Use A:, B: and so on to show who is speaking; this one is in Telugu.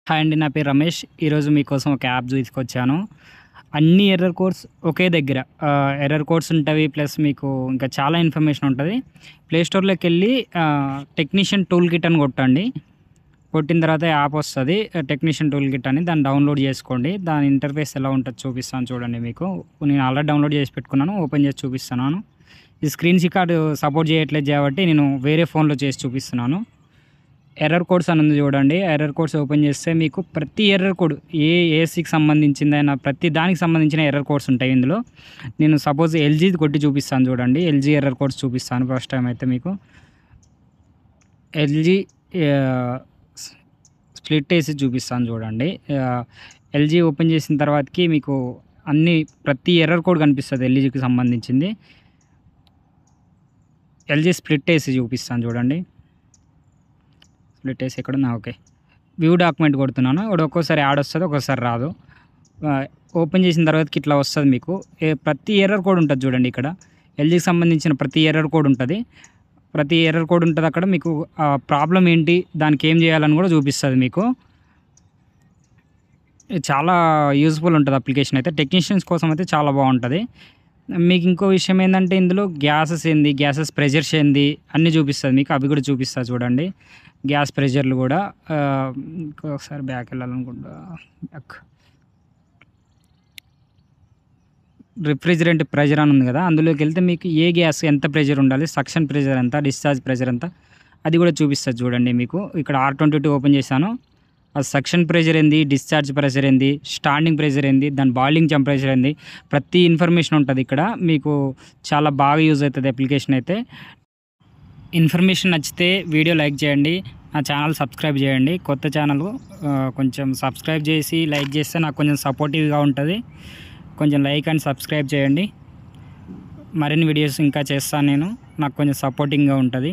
A: హాయ్ అండి. నా పేరు రమేష్. ఈరోజు మీకోసం ఒక యాప్ తీసుకొచ్చాను. అన్ని ఎర్రర్ కోడ్స్ ఒకే దగ్గర. Error codes ఉంటవి. ప్లస్ మీకు ఇంకా చాలా ఇన్ఫర్మేషన్ ఉంటది. ప్లే స్టోర్‌లోకెళ్ళి టెక్నీషియన్ టూల్ కిట్ అని కొట్టండి. కొట్టిన తర్వాత యాప్ వస్తది. టెక్నీషియన్ టూల్ కిట్ అని దాన్ని డౌన్‌లోడ్ చేసుకోండి. దాని ఇంటర్ఫేస్ ఎలా ఉంటదో చూపిస్తాను చూడండి మీకు. నేను ఆల్రెడీ డౌన్‌లోడ్ చేసి పెట్టుకున్నాను. ఓపెన్ చేసి చూపిస్తున్నాను. ఈ స్క్రీన్ రికార్డ్ సపోర్ట్ చేయట్లేదు కాబట్టి నేను వేరే ఫోన్‌లో చేసి చూపిస్తున్నాను. ఎర్రర్ కోడ్స్ అని ఉంది చూడండి. ఎర్రర్ కోడ్స్ ఓపెన్ చేస్తే మీకు ప్రతి ఎర్రర్ కోడ్ ఏసీకి సంబంధించిందైనా ప్రతి దానికి సంబంధించిన ఎర్రర్ కోడ్స్ ఉంటాయి ఇందులో. నేను సపోజ్ ఎల్జీది కొట్టి చూపిస్తాను చూడండి. ఎల్జీ ఎర్రర్ కోడ్స్ చూపిస్తాను ఫస్ట్ టైం అయితే మీకు. ఎల్జీ ఆహ్, స్ప్లిట్ ఏసి చూపిస్తాను చూడండి. ఎల్జీ ఓపెన్ చేసిన తర్వాతకి మీకు ప్రతి ఎర్రర్ కోడ్ కనిపిస్తది ఎల్జీకి సంబంధించింది. ఎల్జీ స్ప్లిట్ ఏసి చూపిస్తాను చూడండి. స్ప్లిట్ ఏసి ఎక్కడుందా? ఓకే. వ్యూ డాక్యుమెంట్ కొడుతున్నాను. ఒక్కోసారి యాడ్ వస్తది. ఒక్కోసారి రాదు. ఓపెన్ చేసిన తర్వాతకి ఇట్లా వస్తది మీకు. ప్రతి ఎర్రర్ కోడ్ ఉంటది చూడండి ఇక్కడ. ఎల్జీకి సంబంధించిన ప్రతి ఎర్రర్ కోడ్ ఉంటది. ప్రతి ఎర్రర్ కోడ్ ఉంటది అక్కడ. మీకు ప్రాబ్లమ్ ఏంటి? దానికి ఏం చేయాలని కూడా చూపిస్తది మీకు. ఇది చాలా యూజ్‌ఫుల్ ఉంటది అప్లికేషన్ అయితే. టెక్నీషియన్స్ కోసం అయితే చాలా బావుంటది. మీకు ఇంకో విషయం ఏందంటే ఇందులో గ్యాసెస్ ప్రెషర్స్ ఏంది అన్నీ చూపిస్తది మీకు. అవి కూడా చూపిస్తా చూడండి. గ్యాస్ ప్రెషర్‌లు కూడా ఇంకొకసారి బ్యాక్ వెళ్ళాలనుకుంటా. బ్యాక్. రిఫ్రిజిరెంట్ ప్రెషర్ అని ఉంది కదా! అందులోకెళ్తే మీకు ఏ గ్యాస్ ఎంత ప్రెషర్ ఉండాలి, సక్షన్ ప్రెషర్ ఎంత, డిశ్చార్జ్ ప్రెషర్ ఎంత అది కూడా చూపిస్తది చూడండి మీకు. ఇక్కడ R22 ఓపెన్ చేశాను. ఆ సక్షన్ ప్రెషర్ ఏంది, డిశ్చార్జ్ ప్రెషర్ ఏంది, స్టాండింగ్ ప్రెషర్ ఏంది, దాని బాయిలింగ్ టెంపరేచర్ ఏంది, ప్రతి ఇన్ఫర్మేషన్ ఉంటది ఇక్కడ. మీకు చాలా బాగా యూజ్ అవుతది అప్లికేషన్ అయితే. ఇన్ఫర్మేషన్ నచ్చితే వీడియో లైక్ చేయండి. నా ఛానల్ సబ్స్క్రైబ్ చేయండి. కొత్త ఛానల్ కొంచెం సబ్స్క్రైబ్ చేసి లైక్ చేస్తే నాకు కొంచెం సపోర్టివ్‌గా ఉంటది. కొంచెం లైక్ అండ్ సబ్స్క్రైబ్ చేయండి. మరిన్ని వీడియోస్ ఇంకా చేస్తాను నేను. నాకు కొంచెం సపోర్టింగ్‌గా ఉంటది.